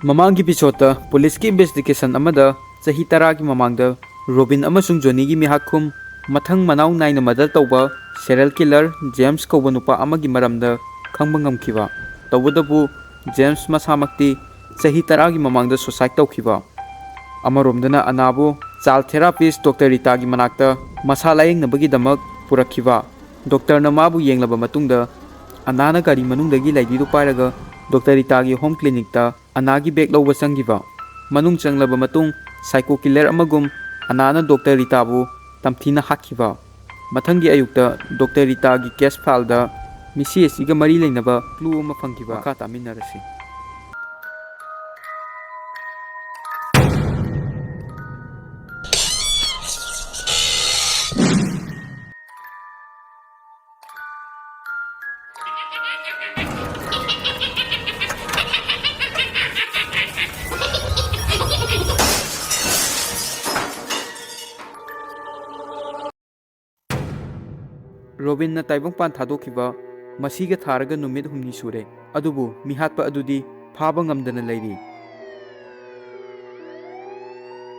ꯃꯃꯥꯡꯒꯤ ꯏꯄꯤꯁꯣꯗꯇ ꯄꯨꯂꯤꯁꯀꯤ ꯏꯟꯚꯦꯁꯇꯤꯒꯦꯁꯟ ꯑꯃꯗ ꯆꯍꯤ 10ꯒꯤ ꯃꯃꯥꯡꯗ ꯔꯣꯕꯤꯟ ꯑꯃꯁꯨꯡ ꯖꯣꯅꯤꯒꯤ ꯃꯤꯍꯥꯠꯈꯨꯝ ꯃꯊꯪ ꯃꯅꯥꯎ ꯅꯥꯏꯅ ꯃꯔꯗꯔ ꯇꯧꯕ ꯁꯦꯔꯤꯌꯦꯜ ꯀꯤꯂꯔ ꯖꯦꯝꯁ ꯀꯧꯕ ꯅꯨꯄꯥ ꯑꯃꯒꯤ ꯃꯔꯝꯗ ꯈꯪꯕ ꯉꯝꯈꯤꯕ꯫ ꯇꯧꯕꯇꯕꯨ ꯖꯦꯝꯁ ꯃꯁꯥꯃꯛꯇꯤ ꯆꯍꯤ 10ꯒꯤ ꯃꯃꯥꯡꯗ ꯁꯨꯁꯥꯏꯗ ꯇꯧꯈꯤꯕ꯫ ꯑꯃꯔꯣꯝꯗꯅ ꯑꯅꯥꯕꯨ ꯆꯥꯏꯜꯗ ꯊꯦꯔꯥꯄꯤꯁ ꯗꯣꯛꯇꯔ ꯔꯤꯇꯥꯒꯤ ꯃꯅꯥꯛꯇ ꯃꯁꯥ ꯂꯥꯌꯦꯡꯅꯕꯒꯤꯗꯃꯛ ꯄꯨꯔꯛꯈꯤꯕ꯫ ꯗꯣꯛꯇꯔꯅ ꯃꯥꯕꯨ ꯌꯦꯡꯂꯕ ꯃꯇꯨꯡꯗ ꯑꯅꯥꯅ ꯒꯥꯔꯤ ꯃꯅꯨꯡꯗꯒꯤ ꯂꯥꯏꯙꯤꯗꯨ ꯄꯥꯏꯔꯒ ꯗꯣꯛꯇꯔ ꯔꯤꯇꯥꯒꯤ ꯍꯣꯝ ꯀ꯭ꯂꯤꯅꯤꯛꯇ ꯑꯅꯥꯒꯤ ꯕꯦꯒ ꯂꯧꯕ ꯆꯪꯈꯤꯕ꯫ ꯃꯅꯨꯡ ꯆꯪꯂꯕ ꯃꯇꯨꯡ ꯁꯥꯏꯀꯣ ꯀꯤꯂꯔ ꯑꯃꯒꯨꯝ ꯑꯅꯥꯅ ꯗꯣꯛꯇꯔ ꯔꯤꯇꯥꯕꯨ ꯇꯝꯊꯤꯅ ꯍꯥꯠꯈꯤꯕ꯫ ꯃꯊꯪꯒꯤ ꯑꯌꯨꯛꯇ ꯗꯣꯛꯇꯔ ꯔꯤꯇꯥꯒꯤ ꯀꯦꯁ ꯐꯥꯏꯜꯗ ꯃꯤꯁꯤ ꯑꯁꯤꯒ ꯃꯔꯤ ꯂꯩꯅꯕ ꯀ꯭ꯂꯨ ꯑꯃ ꯐꯪꯈꯤꯕ꯫ ꯃꯈꯥ ꯇꯥꯃꯤꯟꯅꯔꯁꯤ꯫ ꯔꯣꯕꯤꯟꯅ ꯇꯥꯏꯕꯪꯄꯥꯟ ꯊꯥꯗꯣꯛꯈꯤꯕ ꯃꯁꯤꯒ ꯊꯥꯔꯒ ꯅꯨꯃꯤꯠ 8 ꯁꯨꯔꯦ꯫ ꯑꯗꯨꯕꯨ ꯃꯤꯍꯥꯠꯄ ꯑꯗꯨꯗꯤ ꯐꯥꯕ ꯉꯝꯗꯅ ꯂꯩꯔꯤ꯫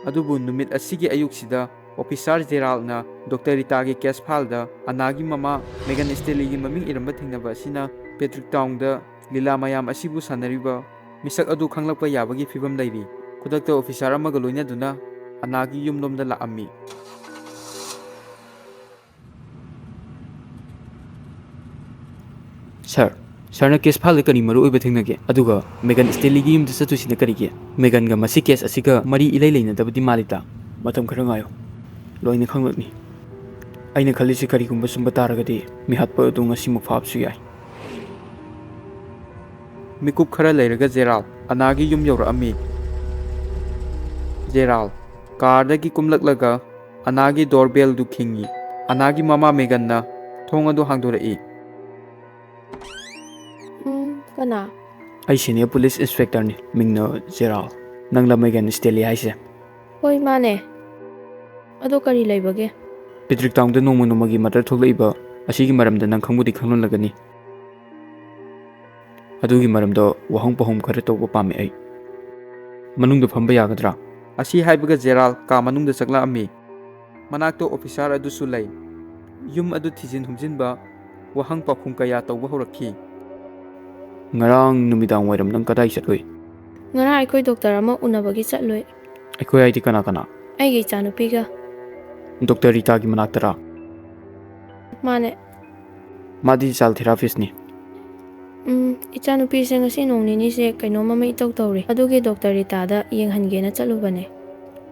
ꯑꯗꯨꯕꯨ ꯅꯨꯃꯤꯠ ꯑꯁꯤꯒꯤ ꯑꯌꯨꯛꯁꯤꯗ ꯑꯣꯐꯤꯁꯥꯔ ꯖꯦꯔꯥꯜꯗꯅ ꯗꯣꯛꯇꯔ ꯔꯤꯇꯥꯒꯤ ꯀꯦꯁ ꯐꯥꯏꯜꯗ ꯑꯅꯥꯒꯤ ꯃꯃꯥ ꯃꯦꯒꯟ ꯁ꯭ꯇꯦꯂꯤꯒꯤ ꯃꯃꯤꯡ ꯏꯔꯝꯕ ꯊꯦꯡꯅꯕ ꯑꯁꯤꯅ ꯄꯦꯇ꯭ꯔꯤꯛ ꯇꯥꯎꯟꯗ ꯂꯤꯂꯥ ꯃꯌꯥꯝ ꯑꯁꯤꯕꯨ ꯁꯥꯟꯅꯔꯤꯕ ꯃꯤꯁꯛ ꯑꯗꯨ ꯈꯪꯂꯛꯄ ꯌꯥꯕꯒꯤ ꯐꯤꯚꯝ ꯂꯩꯔꯤ꯫ ꯈꯨꯗꯛꯇ ꯑꯣꯐꯤꯁꯥꯔ ꯑꯃꯒ ꯂꯣꯏꯅꯗꯨꯅ ꯑꯅꯥꯒꯤ ꯌꯨꯝꯂꯣꯝꯗ ꯂꯥꯛꯑꯝꯃꯤ꯫ ꯁꯔꯅ ꯀꯦꯁ ꯐꯥꯏꯜꯗ ꯀꯔꯤ ꯃꯔꯨꯑꯣꯏꯕ ꯊꯦꯡꯅꯒꯦ? ꯑꯗꯨꯒ ꯃꯦꯒꯟ ꯁ꯭ꯇꯦꯂꯤꯒꯤ ꯌꯨꯝꯗ ꯆꯠꯇꯣꯏꯁꯤꯅ ꯀꯔꯤꯒꯤ? ꯃꯦꯒꯟꯒ ꯃꯁꯤ ꯀꯦꯁ ꯑꯁꯤꯒ ꯃꯔꯤ ꯏꯂꯩ ꯂꯩꯅꯗꯕꯗꯤ ꯃꯥꯜꯂꯤꯗ꯫ ꯃꯇꯝ ꯈꯔ ꯉꯥꯏꯌꯨ, ꯂꯣꯏꯅ ꯈꯪꯂꯛꯅꯤ꯫ ꯑꯩꯅ ꯈꯜꯂꯤꯁꯤ ꯀꯔꯤꯒꯨꯝꯕ ꯆꯨꯝꯕ ꯇꯥꯔꯒꯗꯤ ꯃꯤꯍꯥꯠꯄ ꯑꯗꯨ ꯉꯁꯤꯃꯛ ꯐꯥꯕꯁꯨ ꯌꯥꯏ꯫ ꯃꯤꯀꯨꯞ ꯈꯔ ꯂꯩꯔꯒ ꯖꯦꯔꯥꯜꯗ ꯑꯅꯥꯒꯤ ꯌꯨꯝ ꯌꯧꯔꯛꯑꯝꯃꯤ꯫ ꯖꯦꯔꯥꯜꯗ ꯀꯥꯔꯗꯒꯤ ꯀꯨꯝꯂꯛꯂꯒ ꯑꯅꯥꯒꯤ ꯗꯣꯔꯕꯦꯜꯗꯨ ꯈꯤꯡꯉꯤ꯫ ꯑꯅꯥꯒꯤ ꯃꯃꯥ ꯃꯦꯒꯟꯅ ꯊꯣꯡ ꯑꯗꯨ ꯍꯥꯡꯗꯣꯔꯛꯏ꯫ ꯀꯅꯥ? ꯑꯩ ꯁꯤꯅꯤꯌꯔ ꯄꯨꯂꯤꯁ ꯏꯟꯁꯄꯦꯛꯇꯔꯅꯤ, ꯃꯤꯡꯅ ꯖꯦꯔꯥꯜꯗ꯫ ꯅꯪꯂ ꯃꯦꯒꯟ ꯁ꯭ꯇꯦꯂꯤ ꯍꯥꯏꯁꯦ? ꯍꯣꯏ ꯃꯥꯅꯦ꯫ ꯑꯗꯣ ꯀꯔꯤ ꯂꯩꯕꯒꯦ? ꯄꯦꯇ꯭ꯔꯤꯛ ꯇꯥꯎꯟꯗ ꯅꯣꯡꯃ ꯅꯣꯡꯃꯒꯤ ꯃꯔꯗꯔ ꯊꯣꯛꯂꯛꯏꯕ ꯑꯁꯤꯒꯤ ꯃꯔꯝꯗ ꯅꯪ ꯈꯪꯕꯨꯗꯤ ꯈꯪꯂꯝꯂꯒꯅꯤ꯫ ꯑꯗꯨꯒꯤ ꯃꯔꯝꯗ ꯋꯥꯍꯪ ꯄꯥꯎꯍꯪ ꯈꯔ ꯇꯧꯕ ꯄꯥꯝꯃꯤ ꯑꯩ꯫ ꯃꯅꯨꯡꯗ ꯐꯝꯕ ꯌꯥꯒꯗ꯭ꯔꯥ? ꯑꯁꯤ ꯍꯥꯏꯕꯒ ꯖꯦꯔꯥꯜꯗ ꯀꯥ ꯃꯅꯨꯡꯗ ꯆꯪꯂꯛꯑꯝꯃꯤ꯫ ꯃꯅꯥꯛꯇ ꯑꯣꯐꯤꯁꯥꯔ ꯑꯗꯨꯁꯨ ꯂꯩ꯫ ꯌꯨꯝ ꯑꯗꯨ ꯊꯤꯖꯤꯟ ꯍꯨꯝꯖꯤꯟꯕ ꯋꯥꯍꯪ ꯄꯥꯎꯈꯨꯝ ꯀꯌꯥ ꯇꯧꯕ ꯍꯧꯔꯛꯈꯤ꯫ ꯉꯔꯥꯡ ꯅꯨꯃꯤꯗꯥꯡ ꯋꯥꯏꯔꯝ ꯅꯪ ꯀꯗꯥꯏ ꯆꯠꯂꯨꯏ? ꯉꯔꯥꯡ ꯑꯩꯈꯣꯏ ꯗꯣꯛꯇꯔ ꯑꯃ ꯎꯅꯕꯒꯤ ꯆꯠꯂꯨꯏ꯫ ꯑꯩꯈꯣꯏ ꯍꯥꯏꯗꯤ ꯀꯅꯥ ꯀꯅꯥ? ꯑꯩꯒꯤ ꯏꯆꯥꯅꯨꯄꯤꯒ꯫ ꯗꯣꯛꯇꯔ ꯔꯤꯇꯥꯒꯤ ꯃꯅꯥꯛꯇꯔꯥ? ꯃꯥꯅꯦ꯫ ꯃꯥꯗꯤ ꯆꯥꯏꯜꯗ ꯊꯦꯔꯥꯄꯤꯁꯅꯤ꯫ ꯏꯆꯥꯅꯨꯄꯤꯁꯦ ꯉꯁꯤ ꯅꯣꯡ ꯅꯤꯅꯤꯁꯦ ꯀꯩꯅꯣꯝꯃ ꯏꯇꯧ ꯇꯧꯔꯤ꯫ ꯑꯗꯨꯒꯤ ꯗꯣꯛꯇꯔ ꯔꯤꯇꯥꯗ ꯌꯦꯡꯍꯟꯒꯦꯅ ꯆꯠꯂꯨꯕꯅꯦ꯫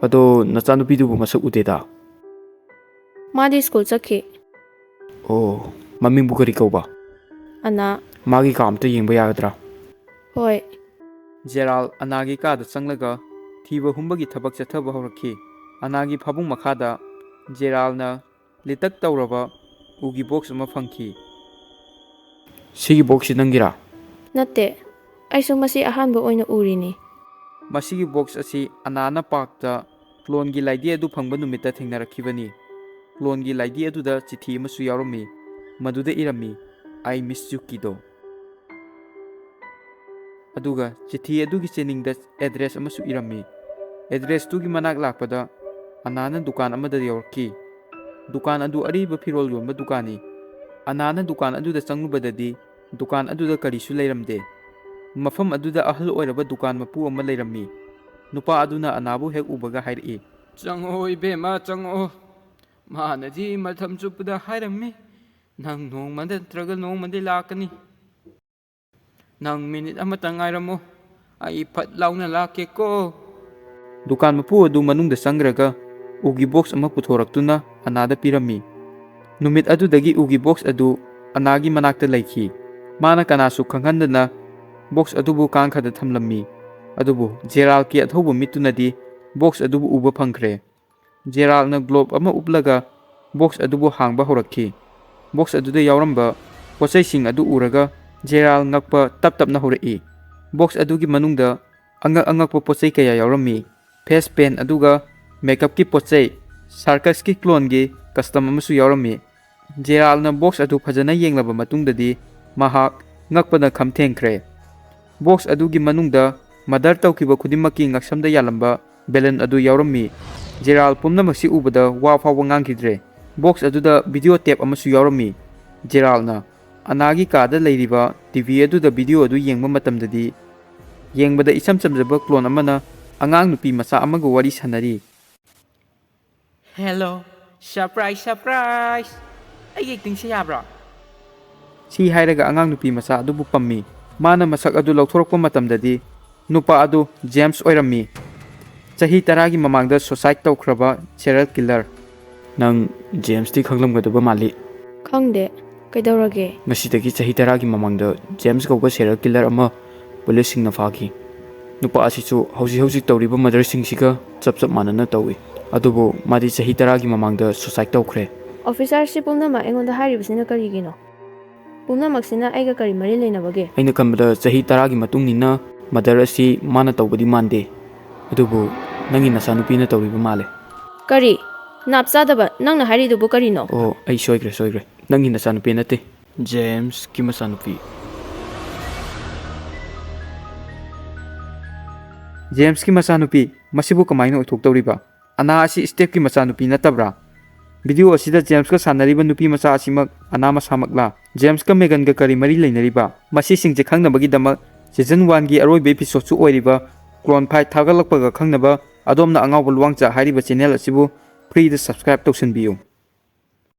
ꯑꯗꯣ ꯅꯆꯥꯅꯨꯄꯤꯗꯨꯕꯨ ꯃꯁꯛ ꯎꯗꯦꯗ? ꯃꯥꯗꯤ ꯁ꯭ꯀꯨꯜ ꯆꯠꯈꯤ꯫ ꯑꯣ, ꯃꯃꯤꯡꯕꯨ ꯀꯔꯤ ꯀꯧꯕ? ꯑꯅꯥ꯫ ꯃꯥꯒꯤ ꯀꯥ ꯑꯝꯇ ꯌꯦꯡꯕ ꯌꯥꯒꯗ꯭ꯔꯥ? ꯍꯣꯏ꯫ ꯖꯦꯔꯥꯜꯗ ꯑꯅꯥꯒꯤ ꯀꯥꯗ ꯆꯪꯂꯒ ꯊꯤꯕ ꯍꯨꯝꯕꯒꯤ ꯊꯕꯛ ꯆꯠꯊꯕ ꯍꯧꯔꯛꯈꯤ꯫ ꯑꯅꯥꯒꯤ ꯐꯃꯨꯡ ꯃꯈꯥꯗ ꯖꯦꯔꯥꯜꯗꯅ ꯂꯤꯇꯛ ꯇꯧꯔꯕ ꯎꯒꯤ ꯕꯣꯛꯁ ꯑꯃ ꯐꯪꯈꯤ꯫ ꯁꯤꯒꯤ ꯕꯣꯛꯁꯁꯤ ꯅꯪꯒꯤꯔꯥ? ꯅꯠꯇꯦ, ꯑꯩꯁꯨ ꯃꯁꯤ ꯑꯍꯥꯟꯕ ꯑꯣꯏꯅ ꯎꯔꯤꯅꯤ꯫ ꯃꯁꯤꯒꯤ ꯕꯣꯛꯁ ꯑꯁꯤ ꯑꯅꯥꯅ ꯄꯥꯔꯛꯇ ꯀ꯭ꯂꯣꯟꯒꯤ ꯂꯥꯏꯙꯤ ꯑꯗꯨ ꯐꯪꯕ ꯅꯨꯃꯤꯠꯇ ꯊꯦꯡꯅꯔꯛꯈꯤꯕꯅꯤ꯫ ꯀ꯭ꯂꯣꯟꯒꯤ ꯂꯥꯏꯙꯤ ꯑꯗꯨꯗ ꯆꯤꯊꯤ ꯑꯃꯁꯨ ꯌꯥꯎꯔꯝꯃꯤ꯫ ꯃꯗꯨꯗ ꯏꯔꯝꯃꯤ, "ꯑꯥꯏ ꯃꯤꯁ ꯌꯨ ꯀꯤꯗꯣ"꯫ ꯑꯗꯨꯒ ꯆꯤꯊꯤ ꯑꯗꯨꯒꯤ ꯆꯦꯅꯤꯡꯗ ꯑꯦꯗ꯭ꯔꯦꯁ ꯑꯃꯁꯨ ꯏꯔꯝꯃꯤ꯫ ꯑꯦꯗ꯭ꯔꯦꯁꯇꯨꯒꯤ ꯃꯅꯥꯛ ꯂꯥꯛꯄꯗ ꯑꯅꯥꯅ ꯗꯨꯀꯥꯟ ꯑꯃꯗ ꯌꯧꯔꯛꯈꯤ꯫ ꯗꯨꯀꯥꯟ ꯑꯗꯨ ꯑꯔꯤꯕ ꯐꯤꯔꯣꯜ ꯌꯣꯟꯕ ꯗꯨꯀꯥꯟꯅꯤ꯫ ꯑꯅꯥꯅ ꯗꯨꯀꯥꯟ ꯑꯗꯨꯗ ꯆꯪꯂꯨꯕꯗꯗꯤ ꯗꯨꯀꯥꯟ ꯑꯗꯨꯗ ꯀꯔꯤꯁꯨ ꯂꯩꯔꯝꯗꯦ꯫ ꯃꯐꯝ ꯑꯗꯨꯗ ꯑꯍꯜ ꯑꯣꯏꯔꯕ ꯗꯨꯀꯥꯟ ꯃꯄꯨ ꯑꯃ ꯂꯩꯔꯝꯃꯤ꯫ ꯅꯨꯄꯥ ꯑꯗꯨꯅ ꯑꯅꯥꯕꯨ ꯍꯦꯛ ꯎꯕꯒ ꯍꯥꯏꯔꯛꯏ, "ꯆꯪꯉꯛꯑꯣ ꯏꯕꯦꯝꯃ, ꯆꯪꯉꯛꯑꯣ꯫ ꯃꯥꯅꯗꯤ ꯃꯇꯝ ꯆꯨꯞꯄꯗ ꯍꯥꯏꯔꯝꯃꯤ, ꯅꯪ ꯅꯣꯡꯃ ꯅꯠꯇ꯭ꯔꯒ ꯅꯣꯡꯃꯗꯤ ꯂꯥꯛꯀꯅꯤ꯫ ꯅꯪ ꯃꯤꯅꯤꯠ ꯑꯃꯇ ꯉꯥꯏꯔꯝꯃꯨ, ꯑꯩ ꯐꯠ ꯂꯥꯎꯅ ꯂꯥꯛꯀꯦꯀꯣ"꯫ ꯗꯨꯀꯥꯟ ꯃꯄꯨ ꯑꯗꯨ ꯃꯅꯨꯡꯗ ꯆꯪꯈ꯭ꯔꯒ ꯎꯒꯤ ꯕꯣꯛꯁ ꯑꯃ ꯄꯨꯊꯣꯔꯛꯇꯨꯅ ꯑꯅꯥꯗ ꯄꯤꯔꯝꯃꯤ꯫ ꯅꯨꯃꯤꯠ ꯑꯗꯨꯗꯒꯤ ꯎꯒꯤ ꯕꯣꯛꯁ ꯑꯗꯨ ꯑꯅꯥꯒꯤ ꯃꯅꯥꯛꯇ ꯂꯩꯈꯤ꯫ ꯃꯥꯅ ꯀꯅꯥꯁꯨ ꯈꯪꯍꯟꯗꯅ ꯕꯣꯛꯁ ꯑꯗꯨꯕꯨ ꯀꯥꯡꯈꯗ ꯊꯝꯂꯝꯃꯤ꯫ ꯑꯗꯨꯕꯨ ꯖꯦꯔꯥꯜꯗꯀꯤ ꯑꯊꯧꯕ ꯃꯤꯠꯇꯨꯅꯗꯤ ꯕꯣꯛꯁ ꯑꯗꯨꯕꯨ ꯎꯕ ꯐꯪꯈ꯭ꯔꯦ꯫ ꯖꯦꯔꯥꯜꯗꯅ ꯒ꯭ꯂꯣꯕ ꯑꯃ ꯎꯞꯂꯒ ꯕꯣꯛꯁ ꯑꯗꯨꯕꯨ ꯍꯥꯡꯕ ꯍꯧꯔꯛꯈꯤ꯫ ꯕꯣꯛꯁ ꯑꯗꯨꯗ ꯌꯥꯎꯔꯝꯕ ꯄꯣꯠꯆꯩꯁꯤꯡ ꯑꯗꯨ ꯎꯔꯒ ꯖꯦꯔꯥꯜꯗ ꯉꯛꯄ ꯇꯞ ꯇꯞꯅ ꯍꯧꯔꯛꯏ꯫ ꯕꯣꯛꯁ ꯑꯗꯨꯒꯤ ꯃꯅꯨꯡꯗ ꯑꯉꯛꯄ ꯄꯣꯠꯆꯩ ꯀꯌꯥ ꯌꯥꯎꯔꯝꯃꯤ꯫ ꯐꯦꯁ ꯄꯦꯟ ꯑꯗꯨꯒ ꯃꯦꯀꯞꯀꯤ ꯄꯣꯠꯆꯩ, ꯁꯥꯔꯀꯁꯀꯤ ꯀ꯭ꯂꯣꯟꯒꯤ ꯀꯁꯇꯝ ꯑꯃꯁꯨ ꯌꯥꯎꯔꯝꯃꯤ꯫ ꯖꯦꯔꯥꯜꯗꯅ ꯕꯣꯛꯁ ꯑꯗꯨ ꯐꯖꯅ ꯌꯦꯡꯂꯕ ꯃꯇꯨꯡꯗꯗꯤ ꯃꯍꯥꯛ ꯉꯛꯄꯅ ꯈꯝ ꯊꯦꯡꯈ꯭ꯔꯦ꯫ ꯕꯣꯛꯁ ꯑꯗꯨꯒꯤ ꯃꯅꯨꯡꯗ ꯃꯔꯗꯔ ꯇꯧꯈꯤꯕ ꯈꯨꯗꯤꯡꯃꯛꯀꯤ ꯉꯛꯁꯝꯗ ꯌꯥꯜꯂꯝꯕ ꯕꯦꯂꯨꯟ ꯑꯗꯨ ꯌꯥꯎꯔꯝꯃꯤ꯫ ꯖꯦꯔꯥꯜ ꯄꯨꯝꯅꯃꯛꯁꯤ ꯎꯕꯗ ꯋꯥ ꯐꯥꯎꯕ ꯉꯥꯡꯈꯤꯗ꯭ꯔꯦ꯫ ꯕꯣꯛꯁ ꯑꯗꯨꯗ ꯚꯤꯗꯤꯑꯣ ꯇꯦꯞ ꯑꯃꯁꯨ ꯌꯥꯎꯔꯝꯃꯤ꯫ ꯖꯦꯔꯥꯜꯅ ꯑꯅꯥꯒꯤ ꯀꯥꯗ ꯂꯩꯔꯤꯕ ꯇꯤꯚꯤ ꯑꯗꯨꯗ ꯚꯤꯗꯤꯑꯣ ꯑꯗꯨ ꯌꯦꯡꯕ ꯃꯇꯝꯗꯗꯤ ꯌꯦꯡꯕꯗ ꯏꯆꯝ ꯆꯝꯖꯕ ꯀ꯭ꯂꯣꯟ ꯑꯃꯅ ꯑꯉꯥꯡ ꯅꯨꯄꯤ ꯃꯆꯥ ꯑꯃꯒ ꯋꯥꯔꯤ ꯁꯥꯟꯅꯔꯤ꯫ Hello, surprise surprise! ꯑꯩꯒꯤ ꯑꯦꯛꯇꯤꯡꯁꯦ ꯌꯥꯕ꯭ꯔꯣ? ꯁꯤ ꯍꯥꯏꯔꯒ ꯑꯉꯥꯡ ꯅꯨꯄꯤ ꯃꯆꯥ ꯑꯗꯨꯕꯨ ꯄꯝꯃꯤ꯫ ꯃꯥꯅ ꯃꯁꯛ ꯑꯗꯨ ꯂꯧꯊꯣꯔꯛꯄ ꯃꯇꯝꯗꯗꯤ ꯅꯨꯄꯥ ꯑꯗꯨ ꯖꯦꯝꯁ ꯑꯣꯏꯔꯝꯃꯤ, ꯆꯍꯤ 10ꯒꯤ ꯃꯃꯥꯡꯗ ꯁꯨꯁꯥꯏꯗ ꯇꯧꯈ꯭ꯔꯕ ꯁꯦꯔꯤꯌꯦꯜ ꯀꯤꯂꯔ꯫ ꯅꯪ ꯖꯦꯝꯁꯇꯤ ꯈꯪꯂꯝꯒꯗꯕ ꯃꯥꯜꯂꯤ꯫ ꯈꯪꯗꯦ, ꯀꯩꯗꯧꯔꯒꯦ? ꯉꯁꯤꯗꯒꯤ ꯆꯍꯤ 10ꯒꯤ ꯃꯃꯥꯡꯗ ꯖꯦꯝꯁ ꯀꯧꯕ ꯁꯦꯔꯤꯌꯦꯜ ꯀꯤꯂꯔ ꯑꯃ ꯄꯨꯂꯤꯁꯁꯤꯡꯅ ꯐꯥꯈꯤ꯫ ꯅꯨꯄꯥ ꯑꯁꯤꯁꯨ ꯍꯧꯖꯤꯛ ꯇꯧꯔꯤꯕ ꯃꯔꯗꯔꯁꯤꯡꯁꯤꯒ ꯆꯞ ꯃꯥꯟꯅꯅ ꯇꯧꯏ, ꯑꯗꯨꯕꯨ ꯃꯥꯗꯤ ꯆꯍꯤ 10ꯒꯤ ꯃꯃꯥꯡꯗ ꯁꯨꯁꯥꯏꯗ ꯇꯧꯈ꯭ꯔꯦ꯫ ꯑꯣꯐꯤꯁꯥꯔꯁꯤ ꯄꯨꯝꯅꯃꯛ ꯑꯩꯉꯣꯟꯗ ꯍꯥꯏꯔꯤꯕꯁꯤꯅ ꯀꯔꯤꯒꯤꯅꯣ? ꯄꯨꯝꯅꯃꯛꯁꯤꯅ ꯑꯩꯒ ꯀꯔꯤ ꯃꯔꯤ ꯂꯩꯅꯕꯒꯦ? ꯑꯩꯅ ꯈꯟꯕꯗ ꯆꯍꯤ 10ꯒꯤ ꯃꯇꯨꯡꯅꯤꯅ ꯃꯔꯗꯔ ꯑꯁꯤ ꯃꯥꯅ ꯇꯧꯕꯗꯤ ꯃꯥꯟꯗꯦ, ꯑꯗꯨꯕꯨ ꯅꯪꯒꯤ ꯅꯆꯥꯅꯨꯄꯤꯅ ꯇꯧꯔꯤꯕ ꯃꯥꯜꯂꯦ꯫ ꯀꯔꯤ? ꯅꯥꯞ ꯆꯥꯗꯕ, ꯅꯪꯅ ꯍꯥꯏꯔꯤꯗꯨꯕꯨ ꯀꯔꯤꯅꯣ? ꯑꯣ, ꯑꯩ ꯁꯣꯏꯈ꯭ꯔꯦ꯫ ꯅꯪꯒꯤ ꯅꯆꯥꯅꯨꯄꯤ ꯅꯠꯇꯦ, ꯖꯦꯝꯁꯀꯤ ꯃꯆꯥꯅꯨꯄꯤ꯫ ꯖꯦꯝꯁꯀꯤ ꯃꯆꯥꯅꯨꯄꯤ? ꯃꯁꯤꯕꯨ ꯀꯃꯥꯏꯅ ꯑꯣꯏꯊꯣꯛꯇꯧꯔꯤꯕ? ꯑꯅꯥ ꯑꯁꯤ ꯁ꯭ꯇꯦꯞꯀꯤ ꯃꯆꯥꯅꯨꯄꯤ ꯅꯠꯇꯕ꯭ꯔꯥ? ꯚꯤꯗꯤꯑꯣ ꯑꯁꯤꯗ ꯖꯦꯝꯁꯀ ꯁꯥꯟꯅꯔꯤꯕ ꯅꯨꯄꯤ ꯃꯆꯥ ꯑꯁꯤꯃꯛ ꯑꯅꯥ ꯃꯁꯥꯃꯛꯂꯥ? ꯖꯦꯝꯁꯀ ꯃꯦꯒꯟꯒ ꯀꯔꯤ ꯃꯔꯤ ꯂꯩꯅꯔꯤꯕ? ꯃꯁꯤꯁꯤꯡꯁꯦ ꯈꯪꯅꯕꯒꯤꯗꯃꯛ ꯁꯤꯖꯟ 1ꯒꯤ ꯑꯔꯣꯏꯕ ꯑꯦꯄꯤꯁꯣꯗꯁꯨ ꯑꯣꯏꯔꯤꯕ ꯀ꯭ꯂꯣꯟ ꯐꯥꯏꯠ ꯊꯥꯒꯠꯂꯛꯄꯒ ꯈꯪꯅꯕ ꯑꯗꯣꯝꯅ ꯑꯉꯥꯎꯕ ꯂꯨꯋꯥꯡꯆꯥ ꯍꯥꯏꯔꯤꯕ ꯆꯦꯅꯦꯜ ꯑꯁꯤꯕꯨ ꯐ꯭ꯔꯤꯗ ꯁꯕꯁꯀ꯭ꯔꯥꯏꯕ ꯇꯧꯁꯤꯟꯕꯤꯌꯨ꯫